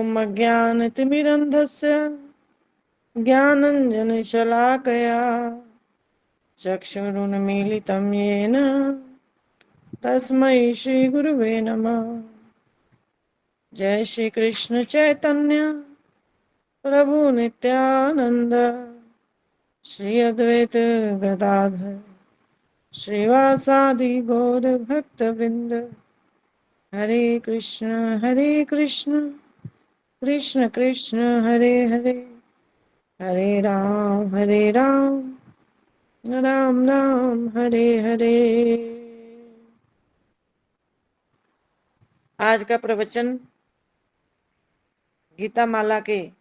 ॐ अज्ञानतिमिरन्धस्य ज्ञानञ्जनशलाकया चक्षुरुन्मीलितं येन तस्मै श्रीगुरुवे नमः। जय श्री कृष्ण चैतन्य प्रभु नित्यानंद श्री अद्वैत गदाधर श्रीवासादि गौर भक्त वृंद। हरे कृष्ण कृष्ण कृष्ण हरे हरे, हरे राम राम राम हरे हरे। आज का प्रवचन गीता माला के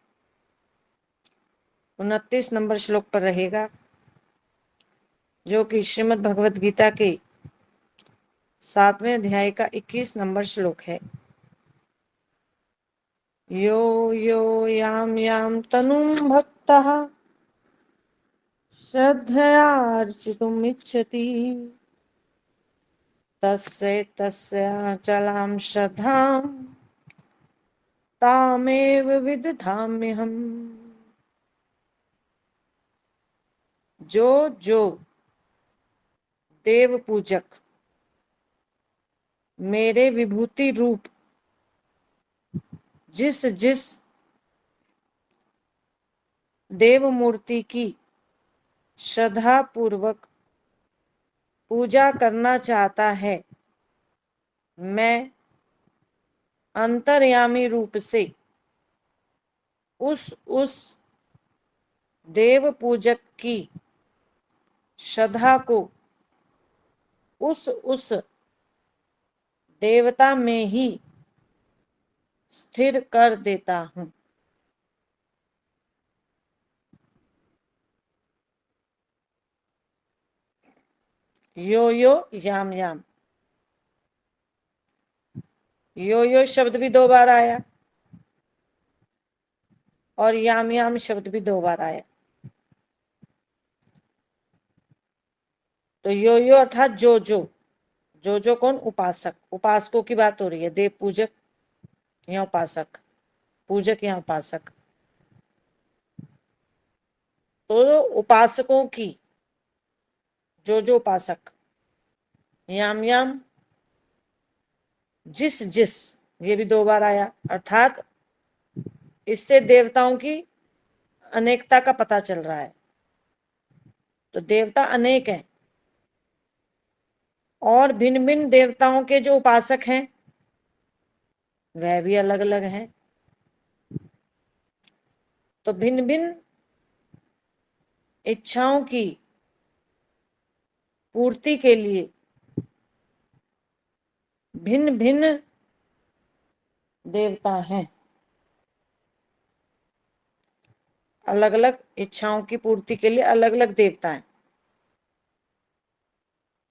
29 नंबर श्लोक पर रहेगा, जो कि श्रीमद् भगवत गीता के 7वें अध्याय का 21 नंबर श्लोक है। यो यो याम याम तनुम भक्तः श्रद्धयार्चितुम् इच्छति तस्य तस्याचलां श्रद्धां तामेव विदधाम्यहम्। जो देव पूजक मेरे विभूति रूप जिस देव मूर्ति की श्रद्धा पूर्वक पूजा करना चाहता है, मैं अंतर्यामी रूप से उस देव पूजक की श्रद्धा को उस देवता में ही स्थिर कर देता हूं। यो यो याम याम, यो यो शब्द भी 2 बार आया और याम याम शब्द भी 2 बार आया। तो यो यो अर्थात जो कौन? उपासक, उपासकों की बात हो रही है। देव पूजक या उपासक, पूजक या उपासक। तो उपासकों की जो उपासक, याम याम जिस ये भी 2 बार आया, अर्थात इससे देवताओं की अनेकता का पता चल रहा है। तो देवता अनेक हैं और भिन्न भिन्न देवताओं के जो उपासक हैं वह भी अलग अलग हैं। तो भिन्न भिन्न इच्छाओं की पूर्ति के लिए भिन्न भिन्न देवता हैं। अलग अलग इच्छाओं की पूर्ति के लिए अलग अलग देवता हैं।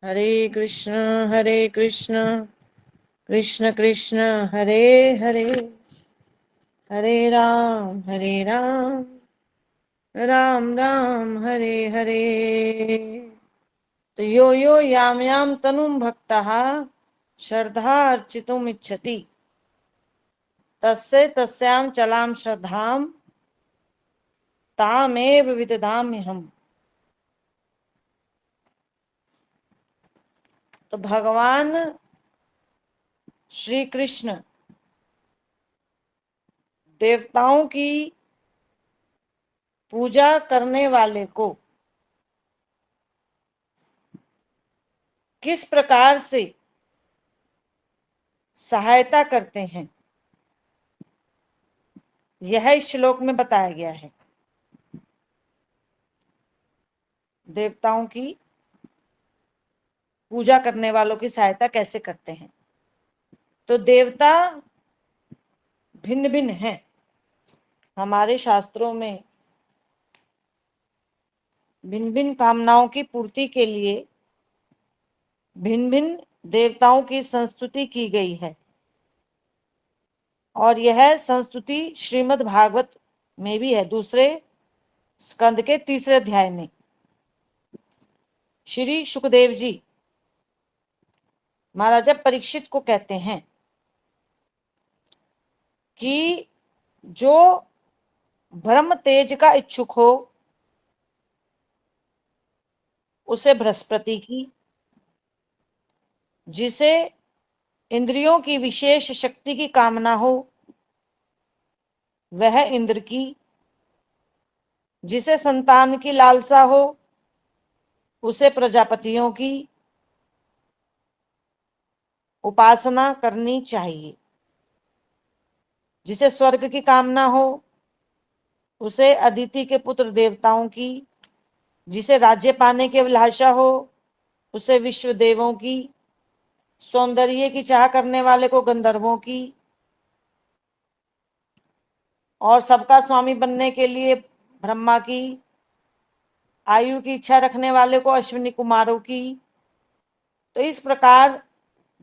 हरे कृष्ण कृष्ण कृष्ण हरे हरे, हरे राम राम राम हरे हरे। तो यो यो याम याम तनुम भक्तः श्रद्धा अर्चितुम् इच्छति तस्य तस्यां चलां श्रद्धां तामेव विदधाम्यहम्। तो भगवान श्री कृष्ण देवताओं की पूजा करने वाले को किस प्रकार से सहायता करते हैं, यह इस श्लोक में बताया गया है। देवताओं की पूजा करने वालों की सहायता कैसे करते हैं। तो देवता भिन्न भिन्न हैं। हमारे शास्त्रों में भिन्न भिन्न कामनाओं की पूर्ति के लिए भिन्न भिन्न देवताओं की संस्तुति की गई है और यह संस्तुति श्रीमद् भागवत में भी है। 2 स्कंद के 3 अध्याय में श्री सुखदेव जी महाराजा परीक्षित को कहते हैं कि जो ब्रह्म तेज का इच्छुक हो उसे बृहस्पति की, जिसे इंद्रियों की विशेष शक्ति की कामना हो वह इंद्र की, जिसे संतान की लालसा हो उसे प्रजापतियों की उपासना करनी चाहिए, जिसे स्वर्ग की कामना हो उसे अदिति के पुत्र देवताओं की, जिसे राज्य पाने की अभिलाषा हो उसे विश्व देवों की, सौंदर्य की चाह करने वाले को गंधर्वों की, और सबका स्वामी बनने के लिए ब्रह्मा की, आयु की इच्छा रखने वाले को अश्विनी कुमारों की। तो इस प्रकार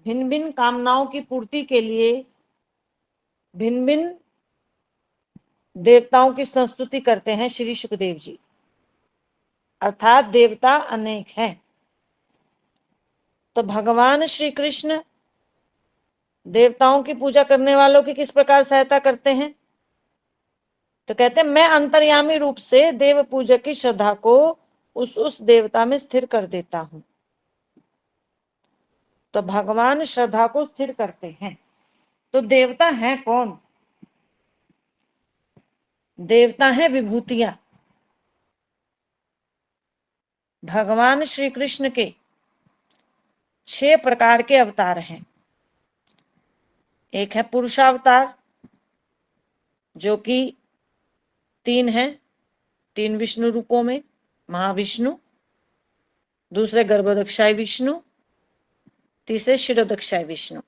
भिन्न भिन्न कामनाओं की पूर्ति के लिए भिन्न भिन्न देवताओं की संस्तुति करते हैं श्री सुखदेव जी। अर्थात देवता अनेक हैं। तो भगवान श्री कृष्ण देवताओं की पूजा करने वालों की किस प्रकार सहायता करते हैं? तो कहते हैं मैं अंतर्यामी रूप से देव पूजक की श्रद्धा को उस देवता में स्थिर कर देता हूं। तो भगवान श्रद्धा को स्थिर करते हैं। तो देवता है कौन? देवता है विभूतियां। भगवान श्री कृष्ण के 6 प्रकार के अवतार हैं। एक है पुरुषावतार जो कि 3 है, 3 विष्णु रूपों में, महाविष्णु, दूसरे गर्भोदक्षाय विष्णु, तीसरे शिरोदक्षाय विष्णु।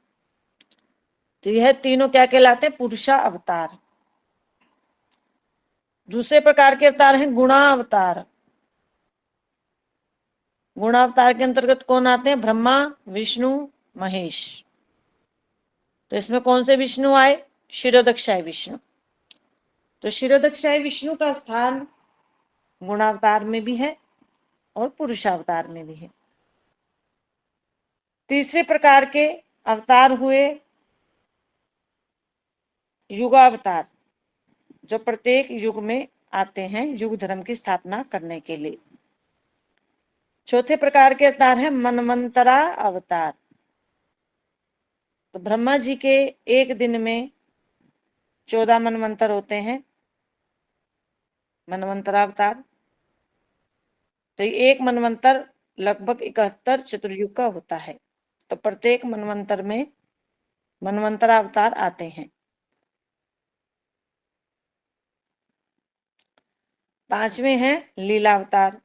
तो यह तीनों क्या कहलाते हैं? पुरुषा अवतार। दूसरे प्रकार के अवतार हैं गुणावतार। गुणावतार के अंतर्गत कौन आते हैं? ब्रह्मा, विष्णु, महेश। तो इसमें कौन से विष्णु आए? शिरोदक्षाय विष्णु। तो शिरोदक्षाय विष्णु का स्थान गुणावतार में भी है और पुरुषावतार में भी है। तीसरे प्रकार के अवतार हुए युगावतार, जो प्रत्येक युग में आते हैं युग धर्म की स्थापना करने के लिए। चौथे प्रकार के अवतार है मनवंतरा अवतार। तो ब्रह्मा जी के एक दिन में 14 मनवंतर होते हैं, मनवंतरावतार। तो एक मनवंतर लगभग 71 चतुर्युग का होता है। तो प्रत्येक मनवंतर में मनवंतरावतार आते हैं। 5वें हैं लीलावतार।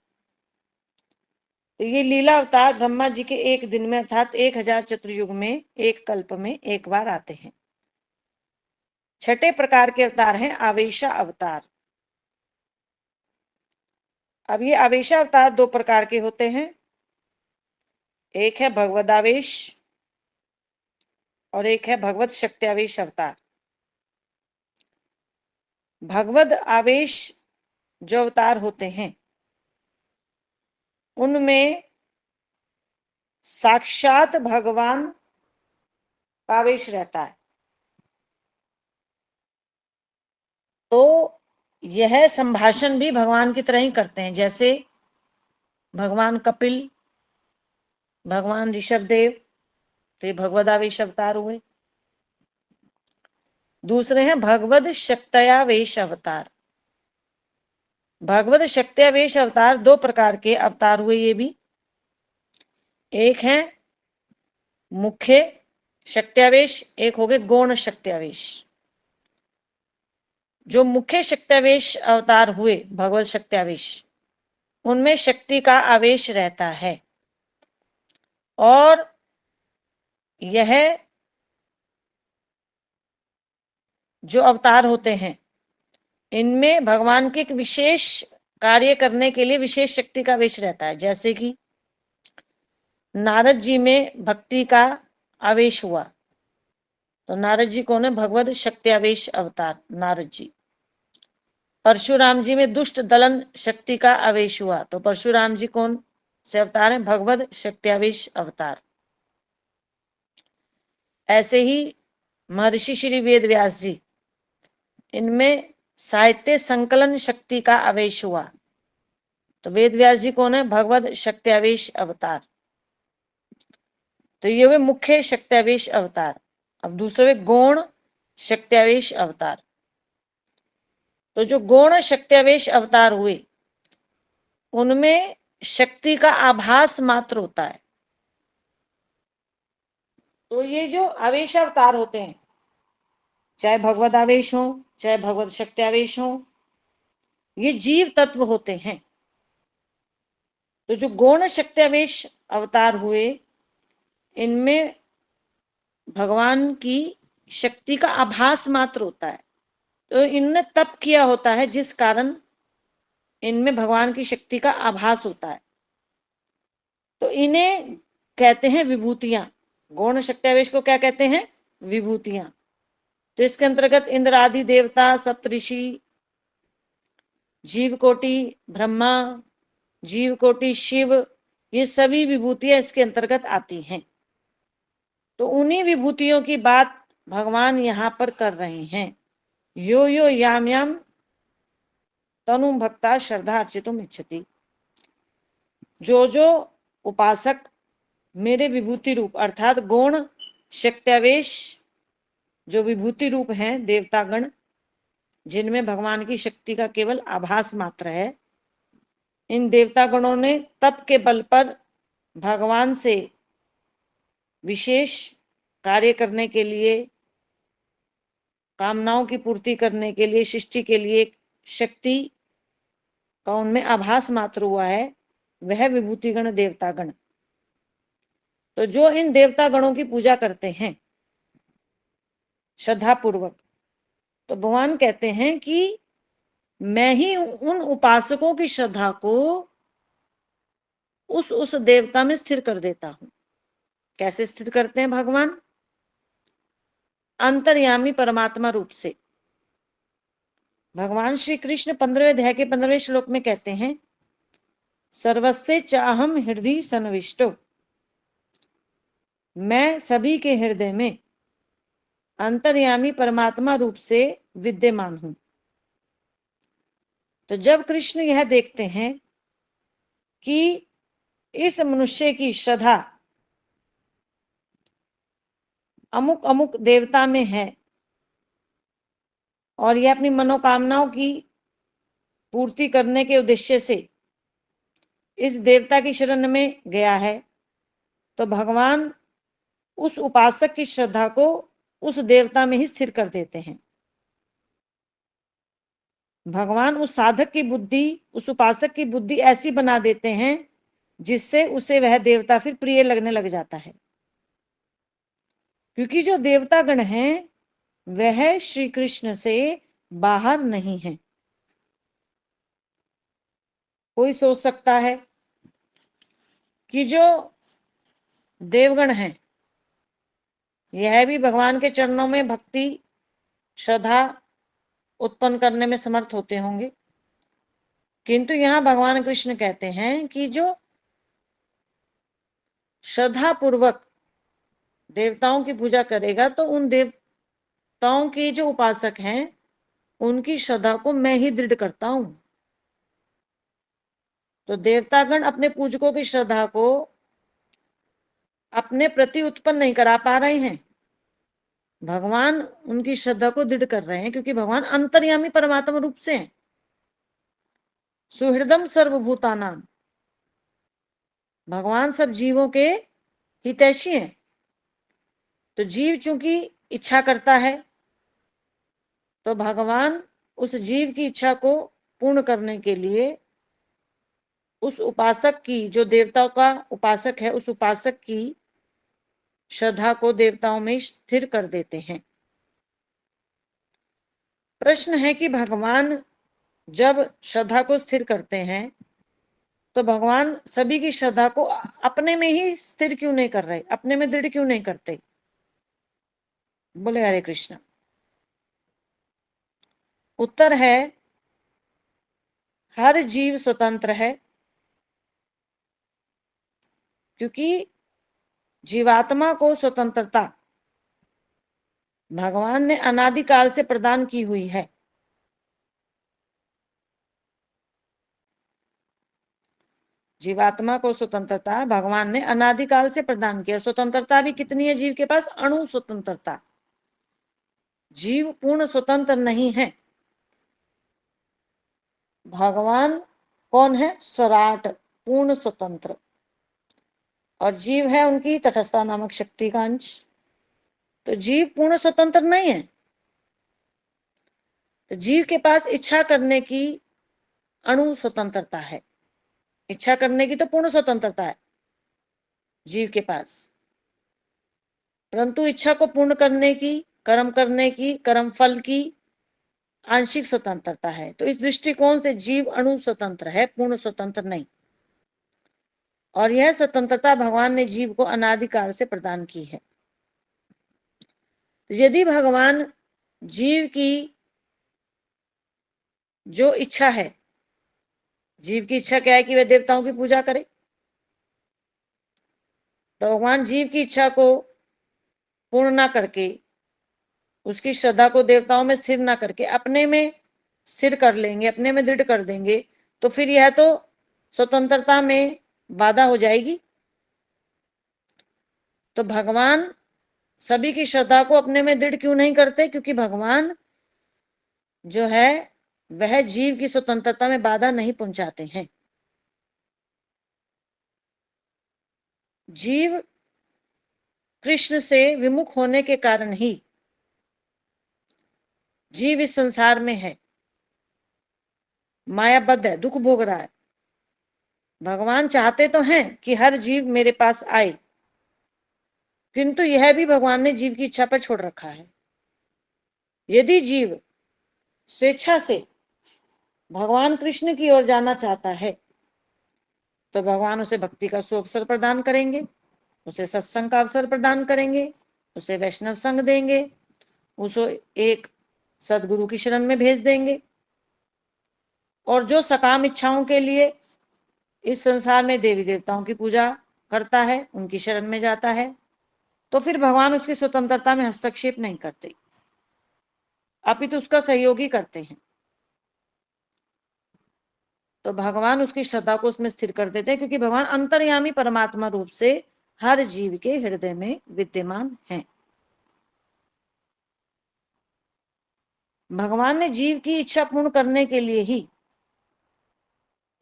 तो ये लीला अवतार ब्रह्मा जी के एक दिन में अर्थात 1000 चतुर्युग में, एक कल्प में एक बार आते हैं। 6ठे प्रकार के अवतार हैं आवेशा अवतार। अब ये आवेशा अवतार 2 प्रकार के होते हैं। एक है भगवदावेश और एक है भगवत शक्त्यावेश अवतार। भगवद आवेश जो अवतार होते हैं उनमें साक्षात भगवान का आवेश रहता है। तो यह संभाषण भी भगवान की तरह ही करते हैं, जैसे भगवान कपिल, भगवान ऋषभदेव, तो ये भगवदावेश अवतार हुए। दूसरे हैं भगवद शक्त्यावेश अवतार। भगवद शक्त्यावेश अवतार 2 प्रकार के अवतार हुए ये भी। एक है मुख्य शक्त्यावेश, एक हो गए गौण शक्त्यावेश। जो मुख्य शक्त्यावेश अवतार हुए भगवत शक्त्यावेश, उनमें शक्ति का आवेश रहता है और यह जो अवतार होते हैं इनमें भगवान के एक विशेष कार्य करने के लिए विशेष शक्ति का आवेश रहता है। जैसे कि नारद जी में भक्ति का आवेश हुआ, तो नारद जी कौन है? भगवत शक्त्यावेश अवतार नारद जी। परशुराम जी में दुष्ट दलन शक्ति का आवेश हुआ, तो परशुराम जी कौन से अवतार हैं? भगवत शक्त्यावेश अवतार। ऐसे ही महर्षि श्री वेद व्यास जी इनमें साहित्य संकलन शक्ति का आवेश हुआ। तो वेद व्यास जी कौन है? भगवत शक्त्यावेश अवतार। तो ये हुए मुख्य शक्त्यावेश अवतार। अब दूसरे गौण शक्त्यावेश अवतार। तो जो गौण शक्त्यावेश अवतार हुए उनमें शक्ति का आभास मात्र होता है। तो ये जो आवेश अवतार होते हैं, चाहे भगवत आवेश हो चाहे भगवत शक्त्यावेश हो, ये जीव तत्व होते हैं। तो जो गौण शक्त्यावेश अवतार हुए इनमें भगवान की शक्ति का आभास मात्र होता है। तो इनने तप किया होता है जिस कारण इनमें भगवान की शक्ति का आभास होता है। तो इन्हें कहते हैं विभूतियां। गौण शक्त्यावेश को क्या कहते हैं? विभूतियां। तो इसके अंतर्गत इंद्र आदि देवता, सप्तऋषि, जीवकोटि ब्रह्मा, जीवकोटि शिव, ये सभी विभूतियां इसके अंतर्गत आती हैं। तो उन्हीं विभूतियों की बात भगवान यहाँ पर कर रहे हैं। यो यो याम याम तनु भक्ता श्रद्धा अर्चितुम इच्छति। जो जो उपासक मेरे विभूति रूप अर्थात गौण शक्त्यावेश जो विभूति रूप हैं देवतागण, जिनमें भगवान की शक्ति का केवल आभास मात्र है, इन देवतागणों ने तप के बल पर भगवान से विशेष कार्य करने के लिए, कामनाओं की पूर्ति करने के लिए, सृष्टि के लिए शक्ति का उनमें आभास मात्र हुआ है, वह विभूतिगण देवतागण। तो जो इन देवतागणों की पूजा करते हैं श्रद्धा पूर्वक, तो भगवान कहते हैं कि मैं ही उन उपासकों की श्रद्धा को उस देवता में स्थिर कर देता हूं। कैसे स्थिर करते हैं भगवान? अंतर्यामी परमात्मा रूप से। भगवान श्री कृष्ण 15वें अध्याय के 15वें श्लोक में कहते हैं, सर्वस्य चाहम हृदय सन्निविष्टो, मैं सभी के हृदय में अंतर्यामी परमात्मा रूप से विद्यमान हूं। तो जब कृष्ण यह देखते हैं कि इस मनुष्य की श्रद्धा अमुक अमुक देवता में है और यह अपनी मनोकामनाओं की पूर्ति करने के उद्देश्य से इस देवता की शरण में गया है, तो भगवान उस उपासक की श्रद्धा को उस देवता में ही स्थिर कर देते हैं। भगवान उस साधक की बुद्धि, उस उपासक की बुद्धि ऐसी बना देते हैं जिससे उसे वह देवता फिर प्रिय लगने लग जाता है। क्योंकि जो देवतागण हैं वह श्री कृष्ण से बाहर नहीं है। कोई सोच सकता है कि जो देवगण हैं यह भी भगवान के चरणों में भक्ति श्रद्धा उत्पन्न करने में समर्थ होते होंगे, किंतु यहां भगवान कृष्ण कहते हैं कि जो श्रद्धा पूर्वक देवताओं की पूजा करेगा तो उन देवताओं के जो उपासक हैं उनकी श्रद्धा को मैं ही दृढ़ करता हूं। तो देवतागण अपने पूजकों की श्रद्धा को अपने प्रति उत्पन्न नहीं करा पा रहे हैं, भगवान उनकी श्रद्धा को दृढ़ कर रहे हैं, क्योंकि भगवान अंतर्यामी परमात्मा रूप से हैं। सुहृदम सर्वभूतानाम, भगवान सब जीवों के हितैषी हैं। तो जीव चूंकि इच्छा करता है तो भगवान उस जीव की इच्छा को पूर्ण करने के लिए उस उपासक की, जो देवताओं का उपासक है, उस उपासक की श्रद्धा को देवताओं में स्थिर कर देते हैं। प्रश्न है कि भगवान जब श्रद्धा को स्थिर करते हैं तो भगवान सभी की श्रद्धा को अपने में ही स्थिर क्यों नहीं कर रहे, अपने में दृढ़ क्यों नहीं करते? बोले हरे कृष्ण। उत्तर है, हर जीव स्वतंत्र है, क्योंकि जीवात्मा को स्वतंत्रता भगवान ने अनादिकाल से प्रदान की हुई है। जीवात्मा को स्वतंत्रता भगवान ने अनादिकाल से प्रदान की। स्वतंत्रता भी कितनी है जीव के पास? अणु स्वतंत्रता। जीव पूर्ण स्वतंत्र नहीं है। भगवान कौन है? स्वराट, पूर्ण स्वतंत्र। और जीव है उनकी तटस्थता नामक शक्ति का अंश। तो जीव पूर्ण स्वतंत्र नहीं है। तो जीव के पास इच्छा करने की अणु स्वतंत्रता है। इच्छा करने की तो पूर्ण स्वतंत्रता है जीव के पास, परंतु इच्छा को पूर्ण करने की, कर्म करने की, कर्म फल की आंशिक स्वतंत्रता है। तो इस दृष्टिकोण से जीव अणु स्वतंत्र है, पूर्ण स्वतंत्र नहीं। और यह स्वतंत्रता भगवान ने जीव को अनादिकाल से प्रदान की है। यदि भगवान जीव की जो इच्छा है, जीव की इच्छा क्या है कि वह देवताओं की पूजा करे, तो भगवान जीव की इच्छा को पूर्ण ना करके, उसकी श्रद्धा को देवताओं में स्थिर ना करके अपने में स्थिर कर लेंगे, अपने में दृढ़ कर देंगे, तो फिर यह तो स्वतंत्रता में बाधा हो जाएगी। तो भगवान सभी की श्रद्धा को अपने में दृढ़ क्यों नहीं करते? क्योंकि भगवान जो है वह जीव की स्वतंत्रता में बाधा नहीं पहुंचाते हैं। जीव कृष्ण से विमुख होने के कारण ही जीव इस संसार में है, मायाबद्ध है, दुख भोग रहा है। भगवान चाहते तो हैं कि हर जीव मेरे पास आए, किंतु यह भी भगवान ने जीव की इच्छा पर छोड़ रखा है। यदि जीव स्वेच्छा से भगवान कृष्ण की ओर जाना चाहता है तो भगवान उसे भक्ति का सुअवसर प्रदान करेंगे, उसे सत्संग का अवसर प्रदान करेंगे, उसे वैष्णव संग देंगे, उसको एक सदगुरु की शरण में भेज देंगे। और जो सकाम इच्छाओं के लिए इस संसार में देवी देवताओं की पूजा करता है, उनकी शरण में जाता है, तो फिर भगवान उसकी स्वतंत्रता में हस्तक्षेप नहीं करते, अपितु उसका सहयोग ही करते हैं। तो भगवान उसकी श्रद्धा को उसमें स्थिर कर देते हैं, क्योंकि भगवान अंतर्यामी परमात्मा रूप से हर जीव के हृदय में विद्यमान हैं। भगवान ने जीव की इच्छा पूर्ण करने के लिए ही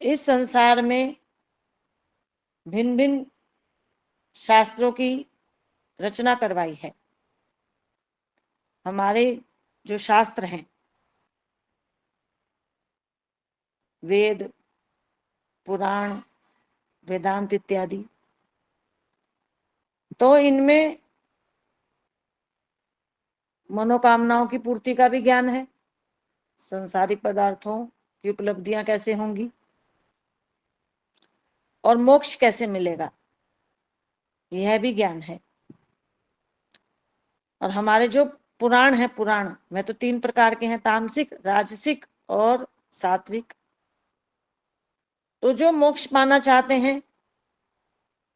इस संसार में भिन्न भिन्न शास्त्रों की रचना करवाई है। हमारे जो शास्त्र हैं, वेद, पुराण, वेदांत इत्यादि, तो इनमें मनोकामनाओं की पूर्ति का भी ज्ञान है, संसारिक पदार्थों की उपलब्धियां कैसे होंगी और मोक्ष कैसे मिलेगा, यह भी ज्ञान है। और हमारे जो पुराण है, पुराण में तो 3 प्रकार के हैं, तामसिक, राजसिक और सात्विक। तो जो मोक्ष पाना चाहते हैं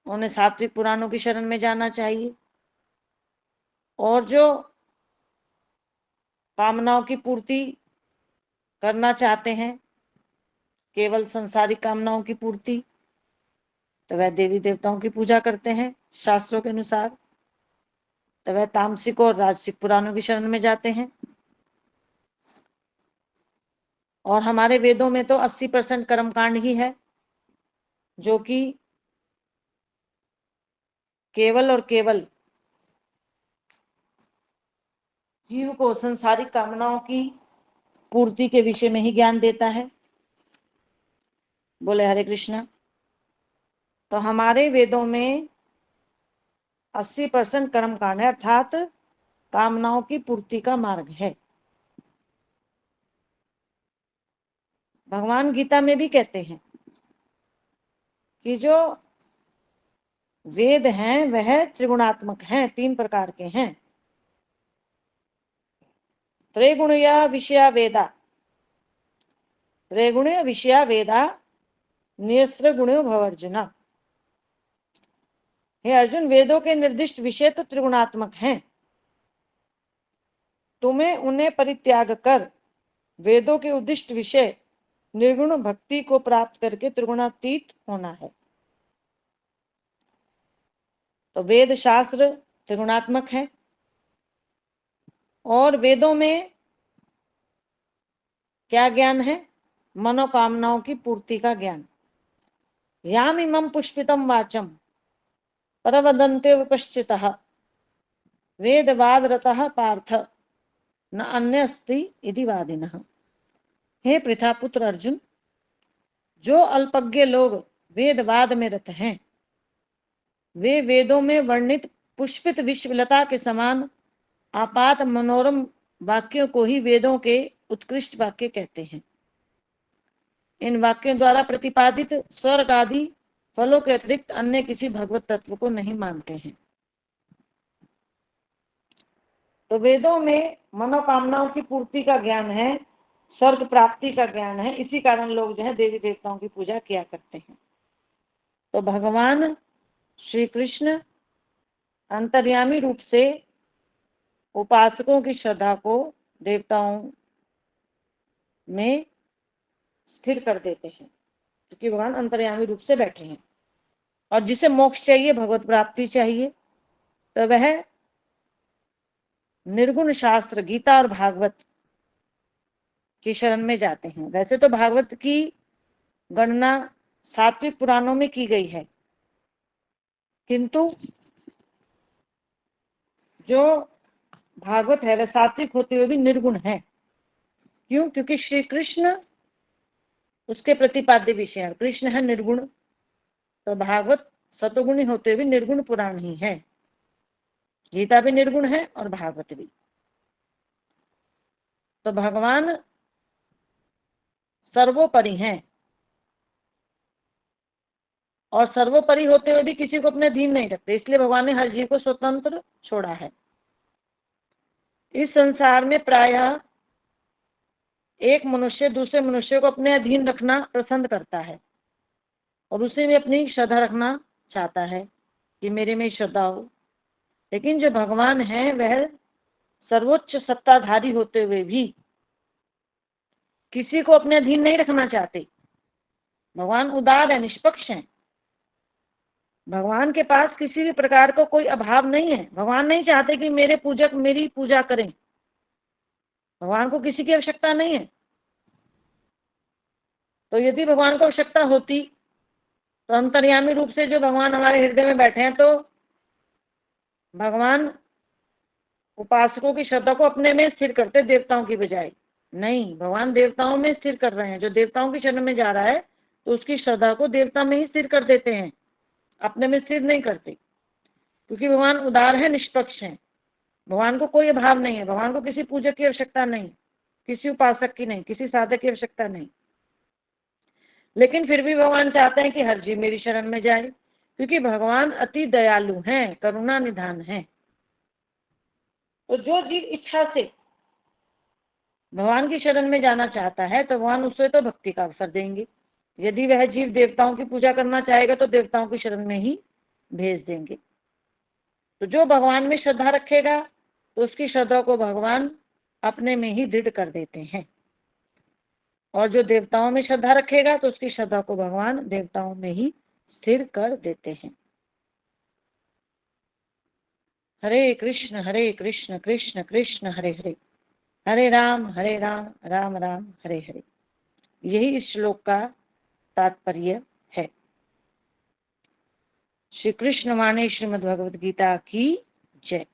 उन्हें सात्विक पुराणों की शरण में जाना चाहिए, और जो कामनाओं की पूर्ति करना चाहते हैं, केवल संसारिक कामनाओं की पूर्ति, तो वह देवी देवताओं की पूजा करते हैं शास्त्रों के अनुसार, तो वह तामसिक और राजसिक पुराणों की शरण में जाते हैं। और हमारे वेदों में तो 80% कर्मकांड ही है, जो कि केवल और केवल जीव को संसारिक कामनाओं की पूर्ति के विषय में ही ज्ञान देता है। बोले हरे कृष्णा। तो हमारे वेदों में 80% कर्मकांड है, अर्थात कामनाओं की पूर्ति का मार्ग है। भगवान गीता में भी कहते हैं कि जो वेद हैं वह त्रिगुणात्मक हैं, 3 प्रकार के हैं। त्रैगुणया विषया वेदा, त्रैगुण्य विषया वेदा नियस्त्र गुणो भवर्जुन। हे अर्जुन, वेदों के निर्दिष्ट विषय तो त्रिगुणात्मक हैं, तुम्हें उन्हें परित्याग कर वेदों के उद्दिष्ट विषय निर्गुण भक्ति को प्राप्त करके त्रिगुणातीत होना है। तो वेद शास्त्र त्रिगुणात्मक है और वेदों में क्या ज्ञान है? मनोकामनाओं की पूर्ति का ज्ञान। याम इमं पुष्पितम वाचम परवदन्ते विपश्चितः वेदवादरतः पार्थ न अन्यस्ति इति वादिनः। हे पृथापुत्र अर्जुन, जो अल्पज्ञ लोग वेदवाद में रत हैं, वे वेदों में वर्णित पुष्पित विश्वलता के समान आपात मनोरम वाक्यों को ही वेदों के उत्कृष्ट वाक्य कहते हैं। इन वाक्यों द्वारा प्रतिपादित स्वर्ग आदि फलों के अतिरिक्त अन्य किसी भगवत तत्व को नहीं मानते हैं। तो वेदों में मनोकामनाओं की पूर्ति का ज्ञान है, स्वर्ग प्राप्ति का ज्ञान है, इसी कारण लोग जो है देवी देवताओं की पूजा किया करते हैं। तो भगवान श्री कृष्ण अंतर्यामी रूप से उपासकों की श्रद्धा को देवताओं में स्थिर कर देते हैं, क्योंकि भगवान अंतर्यामी रूप से बैठे हैं। और जिसे मोक्ष चाहिए, भगवत प्राप्ति चाहिए, तो वह निर्गुण शास्त्र गीता और भागवत की शरण में जाते हैं। वैसे तो भागवत की गणना सात्विक पुराणों में की गई है, किंतु जो भागवत है वह सात्विक होते हुए भी निर्गुण है। क्यों? क्योंकि श्री कृष्ण उसके प्रतिपाद्य विषय है। कृष्ण है निर्गुण, तो भागवत सतोगुणी होते हुए निर्गुण पुराण ही है। गीता भी निर्गुण है और भागवत भी। तो भगवान सर्वोपरि हैं और सर्वोपरि होते हुए भी किसी को अपने अधीन नहीं रखते, इसलिए भगवान ने हर जीव को स्वतंत्र छोड़ा है। इस संसार में प्रायः एक मनुष्य दूसरे मनुष्य को अपने अधीन रखना पसंद करता है और उसी में अपनी श्रद्धा रखना चाहता है कि मेरे में श्रद्धा हो। लेकिन जो भगवान है वह सर्वोच्च सत्ताधारी होते हुए भी किसी को अपने अधीन नहीं रखना चाहते। भगवान उदार है, निष्पक्ष हैं। भगवान के पास किसी भी प्रकार का कोई अभाव नहीं है। भगवान नहीं चाहते कि मेरे पूजक मेरी पूजा करें। भगवान को किसी की आवश्यकता नहीं है। तो यदि भगवान को आवश्यकता होती तो अंतर्यामी रूप से जो भगवान हमारे हृदय में बैठे हैं, तो भगवान उपासकों की श्रद्धा को अपने में स्थिर करते देवताओं की बजाय। नहीं, भगवान देवताओं में स्थिर कर रहे हैं। जो देवताओं की शरण में जा रहा है तो उसकी श्रद्धा को देवता में ही स्थिर कर देते हैं, अपने में स्थिर नहीं करते, क्योंकि भगवान उदार है, निष्पक्ष है। भगवान को कोई अभाव नहीं है। भगवान को किसी पूजक की आवश्यकता नहीं, किसी उपासक की नहीं, किसी साधक की आवश्यकता नहीं। लेकिन फिर भी भगवान चाहते हैं कि हर जीव मेरी शरण में जाए, क्योंकि भगवान अति दयालु हैं, करुणा निधान है। तो जो जीव इच्छा से भगवान की शरण में जाना चाहता है तो भगवान उसे तो भक्ति का अवसर देंगे। यदि वह जीव देवताओं की पूजा करना चाहेगा तो देवताओं की शरण में ही भेज देंगे। तो जो भगवान में श्रद्धा रखेगा तो उसकी श्रद्धा को भगवान अपने में ही दृढ़ कर देते हैं, और जो देवताओं में श्रद्धा रखेगा तो उसकी श्रद्धा को भगवान देवताओं में ही स्थिर कर देते हैं। हरे कृष्ण कृष्ण कृष्ण हरे हरे, हरे राम राम राम हरे हरे। यही इस श्लोक का तात्पर्य है। श्री कृष्ण वाणी श्रीमद् भगवद गीता की जय।